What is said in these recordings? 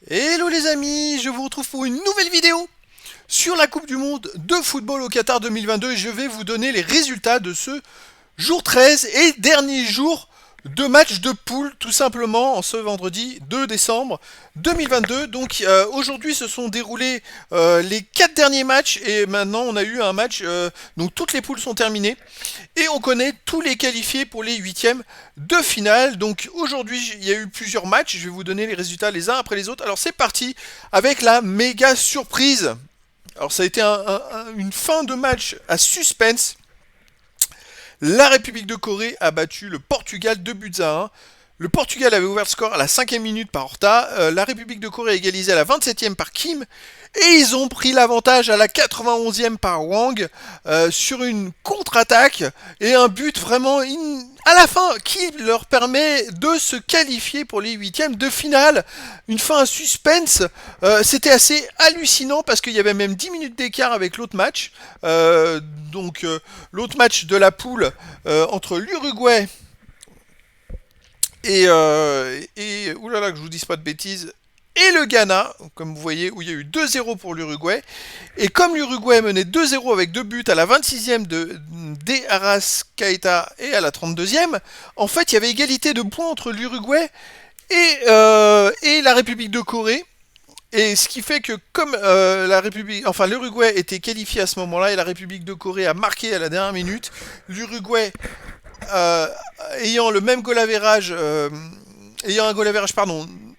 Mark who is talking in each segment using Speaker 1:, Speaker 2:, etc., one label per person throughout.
Speaker 1: Hello les amis, je vous retrouve pour une nouvelle vidéo sur la Coupe du Monde de football au Qatar 2022 et je vais vous donner les résultats de ce jour 13 et dernier jour de match de poule tout simplement en ce vendredi 2 décembre 2022. Donc aujourd'hui se sont déroulés les 4 derniers matchs et maintenant on a eu un match, donc toutes les poules sont terminées et on connaît tous les qualifiés pour les huitièmes de finale. Donc aujourd'hui il y a eu plusieurs matchs, je vais vous donner les résultats les uns après les autres. Alors c'est parti avec la méga surprise. Alors ça a été une fin de match à suspense. La République de Corée a battu le Portugal 2 buts à 1. Le Portugal avait ouvert le score à la 5e minute par Horta. La République de Corée a égalisé à la 27e par Kim. Et ils ont pris l'avantage à la 91e par Wang sur une contre-attaque et un but vraiment à la fin qui leur permet de se qualifier pour les huitièmes de finale. Une fin à suspense. C'était assez hallucinant parce qu'il y avait même 10 minutes d'écart avec l'autre match. L'autre match de la poule entre l'Uruguay et oulala que je vous dise pas de bêtises et le Ghana, comme vous voyez, où il y a eu 2-0 pour l'Uruguay. Et comme l'Uruguay menait 2-0 avec deux buts à la 26e de Arrascaeta et à la 32e, en fait, il y avait égalité de points entre l'Uruguay et la République de Corée. Et ce qui fait que comme l'Uruguay était qualifié à ce moment-là et la République de Corée a marqué à la dernière minute, l'Uruguay euh, ayant le même goal average, ayant un goal average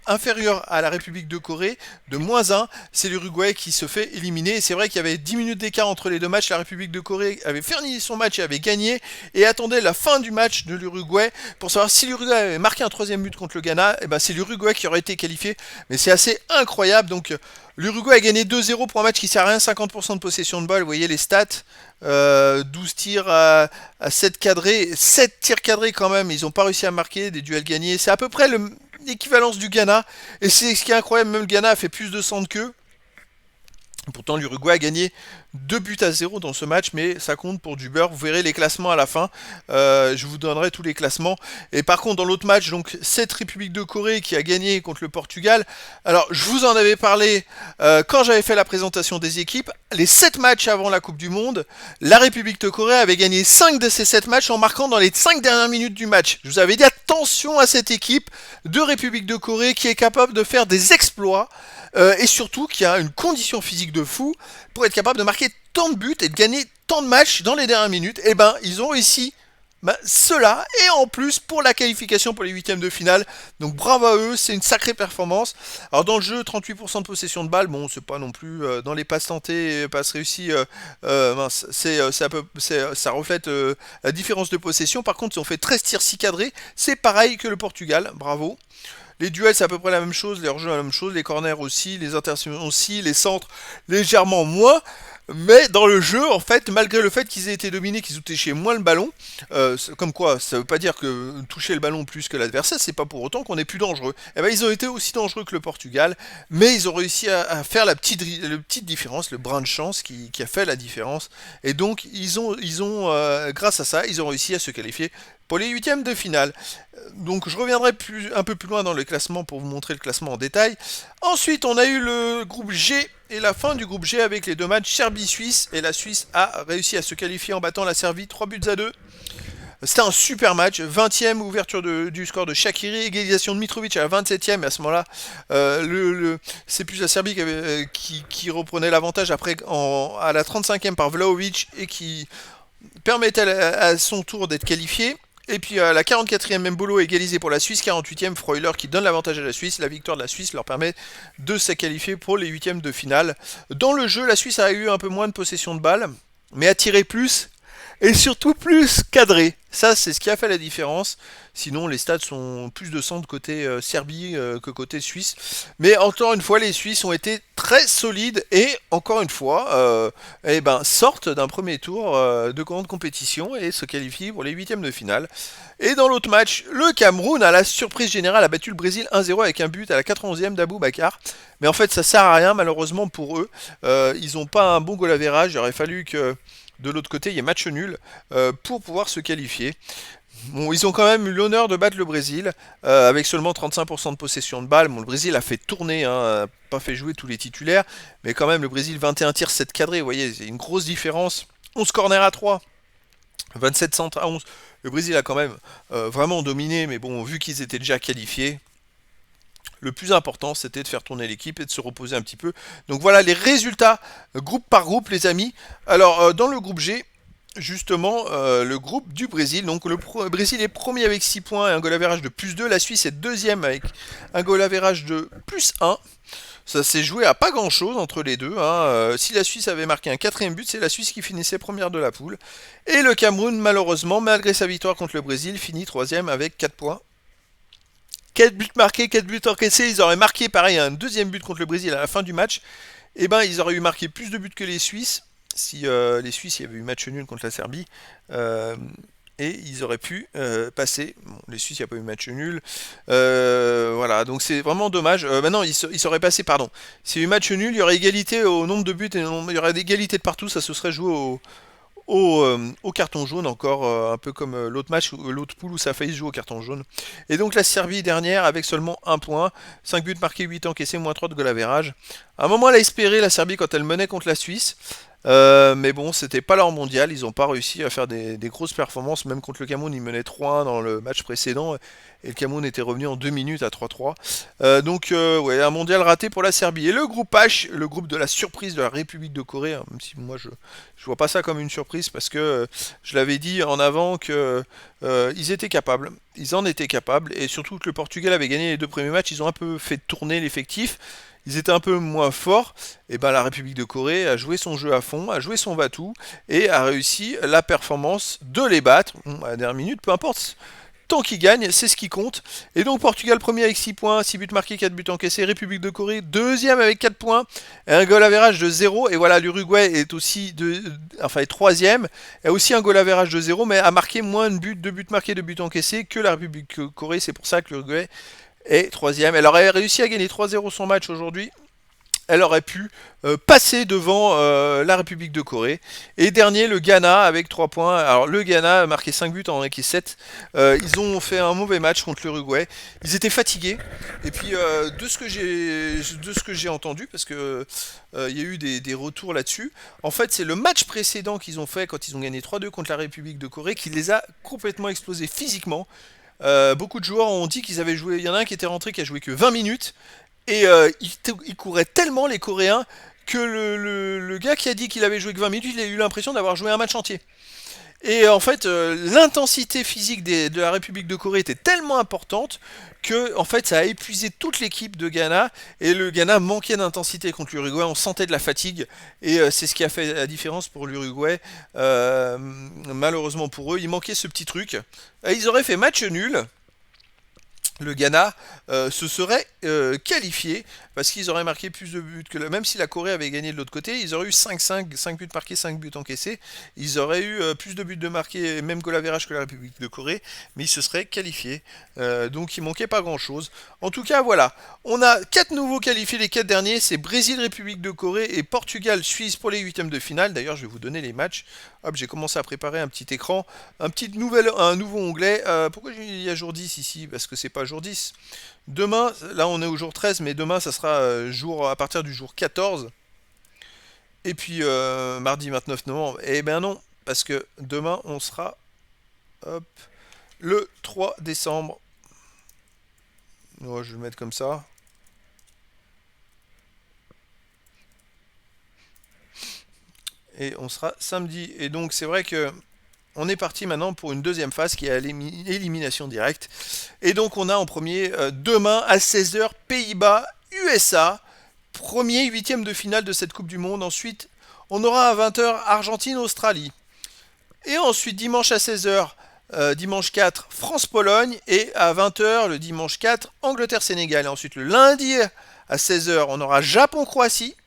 Speaker 1: inférieur à la République de Corée de -1, c'est l'Uruguay qui se fait éliminer. Et c'est vrai qu'il y avait 10 minutes d'écart entre les deux matchs. La République de Corée avait fini son match et avait gagné et attendait la fin du match de l'Uruguay pour savoir si l'Uruguay avait marqué un troisième but contre le Ghana. Et ben c'est l'Uruguay qui aurait été qualifié. Mais c'est assez incroyable. Donc l'Uruguay a gagné 2-0 pour un match qui sert à rien, 50% de possession de balle. Vous voyez les stats. 12 tirs à 7 cadrés, 7 tirs cadrés quand même, ils n'ont pas réussi à marquer, des duels gagnés, c'est à peu près l'équivalence du Ghana, et c'est ce qui est incroyable, même le Ghana a fait plus de centres qu'eux. Pourtant, l'Uruguay a gagné 2 buts à 0 dans ce match, mais ça compte pour du beurre. Vous verrez les classements à la fin. Je vous donnerai tous les classements. Et par contre, dans l'autre match, donc cette République de Corée qui a gagné contre le Portugal. Alors, je vous en avais parlé quand j'avais fait la présentation des équipes. Les 7 matchs avant la Coupe du Monde, la République de Corée avait gagné 5 de ces 7 matchs en marquant dans les 5 dernières minutes du match. Je vous avais dit attention à cette équipe de République de Corée qui est capable de faire des exploits. Et surtout qui a une condition physique de fou pour être capable de marquer tant de buts et de gagner tant de matchs dans les dernières minutes. Et ben ils ont réussi cela et en plus pour la qualification pour les huitièmes de finale. Donc bravo à eux, c'est une sacrée performance. Alors dans le jeu, 38% de possession de balle, bon c'est pas non plus dans les passes tentées, passes réussies, ça reflète la différence de possession. Par contre ils ont fait 13 tirs 6 cadrés, c'est pareil que le Portugal, bravo. Les duels, c'est à peu près la même chose, les hors-jeux, la même chose, les corners aussi, les interceptions aussi, les centres légèrement moins. Mais dans le jeu, en fait, malgré le fait qu'ils aient été dominés, qu'ils ont touché moins le ballon, comme quoi, ça veut pas dire que toucher le ballon plus que l'adversaire, c'est pas pour autant qu'on est plus dangereux. Et ben, ils ont été aussi dangereux que le Portugal, mais ils ont réussi à faire la petite différence, le brin de chance qui a fait la différence. Et donc, grâce à ça, ils ont réussi à se qualifier pour les huitièmes de finale. Donc je reviendrai un peu plus loin dans le classement pour vous montrer le classement en détail. Ensuite, on a eu le groupe G et la fin du groupe G avec les deux matchs Serbie-Suisse. Et la Suisse a réussi à se qualifier en battant la Serbie 3 buts à 2. C'était un super match, 20e ouverture du score de Shaqiri, égalisation de Mitrovic à la 27e, et à ce moment-là, c'est plus la Serbie qui reprenait l'avantage après à la 35e par Vlahovic et qui permettait à son tour d'être qualifié. Et puis à la 44e, Mbolo égalisé pour la Suisse, 48e, Freuler qui donne l'avantage à la Suisse. La victoire de la Suisse leur permet de se qualifier pour les huitièmes de finale. Dans le jeu, la Suisse a eu un peu moins de possession de balle, mais a tiré plus et surtout plus cadré. Ça, c'est ce qui a fait la différence. Sinon, les stats sont plus de centre côté Serbie que côté Suisse. Mais encore une fois, les Suisses ont été très solides et encore une fois, sortent d'un premier tour de grande compétition et se qualifient pour les huitièmes de finale. Et dans l'autre match, le Cameroun, à la surprise générale, a battu le Brésil 1-0 avec un but à la 91e d'Abou Bakar. Mais en fait, ça sert à rien malheureusement pour eux. Ils n'ont pas un bon goal average. Il aurait fallu que de l'autre côté, il y ait match nul pour pouvoir se qualifier. Bon, ils ont quand même eu l'honneur de battre le Brésil, avec seulement 35% de possession de balle. Bon, le Brésil a fait tourner, hein, pas fait jouer tous les titulaires, mais quand même, le Brésil 21 tirs, 7 cadrés, vous voyez, c'est une grosse différence. 11 corners à 3, 27 centres à 11. Le Brésil a quand même vraiment dominé, mais bon, vu qu'ils étaient déjà qualifiés, le plus important, c'était de faire tourner l'équipe et de se reposer un petit peu. Donc voilà les résultats, groupe par groupe, les amis. Alors, dans le groupe G, justement, le groupe du Brésil. Donc, Brésil est premier avec 6 points et un goal average de plus 2. La Suisse est deuxième avec un goal average de plus 1. Ça s'est joué à pas grand chose entre les deux, hein. Si la Suisse avait marqué un quatrième but, c'est la Suisse qui finissait première de la poule. Et le Cameroun, malheureusement, malgré sa victoire contre le Brésil, finit troisième avec 4 points. 4 buts marqués, 4 buts encaissés. Ils auraient marqué pareil un deuxième but contre le Brésil à la fin du match. Et ben ils auraient eu marqué plus de buts que les Suisses. Si les Suisses, il y avait eu match nul contre la Serbie. Euh, et ils auraient pu passer. Bon, les Suisses, il n'y a pas eu match nul. Voilà, donc c'est vraiment dommage. Maintenant, ils seraient passés, pardon. S'il y a eu match nul, il y aurait égalité au nombre de buts et il y aurait égalité de partout. Ça se serait joué au carton jaune encore, un peu comme l'autre match, l'autre poule où ça a failli se jouer au carton jaune. Et donc la Serbie dernière avec seulement un point, 5 buts marqués, 8 encaissés, moins 3 de goal average. À un moment elle a espéré la Serbie quand elle menait contre la Suisse, mais bon c'était pas leur mondial, ils n'ont pas réussi à faire des grosses performances, même contre le Cameroun ils menaient 3-1 dans le match précédent, et le Cameroun était revenu en 2 minutes à 3-3. Donc ouais, un mondial raté pour la Serbie. Et le groupe H, le groupe de la surprise de la République de Corée, hein, même si moi je vois pas ça comme une surprise parce que je l'avais dit en avant que ils étaient capables, ils en étaient capables, et surtout que le Portugal avait gagné les 2 premiers matchs, ils ont un peu fait tourner l'effectif, ils étaient un peu moins forts, et ben la République de Corée a joué son jeu à fond, a joué son va-tout, et a réussi la performance de les battre, bon, à la dernière minute, peu importe, tant qu'ils gagnent, c'est ce qui compte. Et donc Portugal premier avec 6 points, 6 buts marqués, 4 buts encaissés. République de Corée deuxième avec 4 points, et un goal average de 0. Et voilà, l'Uruguay est aussi est troisième, et a aussi un goal average de 0, mais a marqué moins de buts, 2 buts marqués, 2 buts encaissés que la République de Corée. C'est pour ça que l'Uruguay est troisième. Elle aurait réussi à gagner 3-0 son match aujourd'hui, elle aurait pu passer devant la République de Corée. Et dernier, le Ghana avec 3 points. Alors le Ghana a marqué 5 buts en marqué 7. Ils ont fait un mauvais match contre l'Uruguay. Ils étaient fatigués. Et puis de ce que j'ai entendu, parce que il y a eu des retours là-dessus, en fait c'est le match précédent qu'ils ont fait quand ils ont gagné 3-2 contre la République de Corée qui les a complètement explosés physiquement. Beaucoup de joueurs ont dit qu'ils avaient joué. Il y en a un qui était rentré qui a joué que 20 minutes. Et il courait tellement les Coréens que le gars qui a dit qu'il avait joué que 20 minutes, il a eu l'impression d'avoir joué un match entier. Et en fait, l'intensité physique de la République de Corée était tellement importante que en fait, ça a épuisé toute l'équipe de Ghana. Et le Ghana manquait d'intensité contre l'Uruguay. On sentait de la fatigue. Et c'est ce qui a fait la différence pour l'Uruguay. Malheureusement pour eux, il manquait ce petit truc. Et ils auraient fait match nul. Le Ghana se serait qualifié parce qu'ils auraient marqué plus de buts que même si la Corée avait gagné de l'autre côté, ils auraient eu 5-5, 5 buts marqués, 5 buts encaissés. Ils auraient eu plus de buts de marqués, même goal average que la République de Corée, mais ils se seraient qualifiés. Donc il manquait pas grand chose. En tout cas, voilà. On a 4 nouveaux qualifiés, les 4 derniers, c'est Brésil, République de Corée et Portugal, Suisse pour les huitièmes de finale. D'ailleurs, je vais vous donner les matchs. Hop, j'ai commencé à préparer un petit écran, un nouveau onglet. Pourquoi il y a jour 10 ici? Parce que c'est pas jour 10. Demain, là on est au jour 13, mais demain ça sera à partir du jour 14. Et puis mardi 29 novembre. Eh ben non, parce que demain on sera hop, le 3 décembre. Oh, je vais le mettre comme ça. Et on sera samedi. Et donc c'est vrai que on est parti maintenant pour une deuxième phase qui est à l'élimination directe. Et donc on a en premier demain à 16h Pays-Bas, USA, premier huitième de finale de cette Coupe du Monde. Ensuite on aura à 20h Argentine, Australie. Et ensuite dimanche à 16h, dimanche 4, France-Pologne. Et à 20h le dimanche 4, Angleterre-Sénégal. Et ensuite le lundi à 16h on aura Japon-Croatie.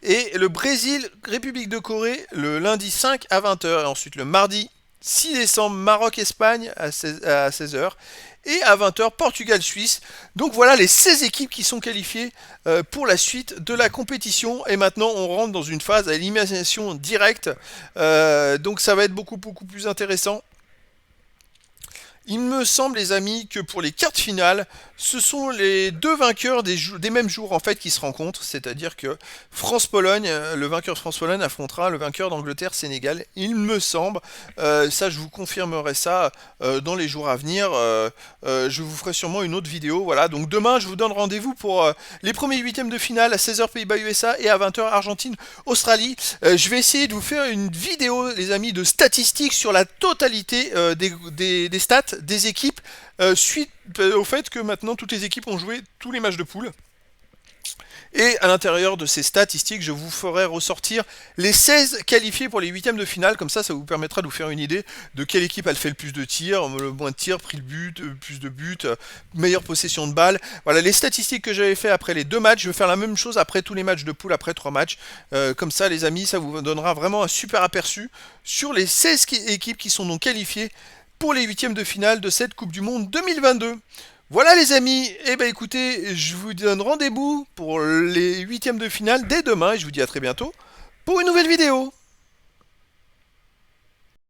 Speaker 1: Et le Brésil, République de Corée, le lundi 5 à 20h. Et ensuite le mardi 6 décembre, Maroc-Espagne à 16h. Et à 20h, Portugal-Suisse. Donc voilà les 16 équipes qui sont qualifiées pour la suite de la compétition. Et maintenant, on rentre dans une phase à élimination directe. Donc ça va être beaucoup, beaucoup plus intéressant. Il me semble, les amis, que pour les quarts de finale, ce sont les deux vainqueurs des mêmes jours en fait qui se rencontrent, c'est-à-dire que France-Pologne, le vainqueur de France-Pologne affrontera le vainqueur d'Angleterre-Sénégal. Il me semble, ça je vous confirmerai ça dans les jours à venir. Je vous ferai sûrement une autre vidéo. Voilà, donc demain je vous donne rendez-vous pour les premiers huitièmes de finale à 16h Pays-Bas-USA et à 20h Argentine-Australie. Je vais essayer de vous faire une vidéo, les amis, de statistiques sur la totalité des stats des équipes suite au fait que maintenant toutes les équipes ont joué tous les matchs de poule. Et à l'intérieur de ces statistiques, je vous ferai ressortir les 16 qualifiés pour les huitièmes de finale. Comme ça vous permettra de vous faire une idée de quelle équipe a fait le plus de tirs, le moins de tirs, pris le but, plus de buts, meilleure possession de balle. Voilà les statistiques que j'avais fait après les deux matchs. Je vais faire la même chose après tous les matchs de poule, après 3 matchs. Comme ça, les amis, ça vous donnera vraiment un super aperçu sur les 16 équipes qui sont donc qualifiées pour les huitièmes de finale de cette Coupe du Monde 2022. Voilà les amis, eh ben écoutez, je vous donne rendez-vous pour les huitièmes de finale dès demain et je vous dis à très bientôt pour une nouvelle vidéo.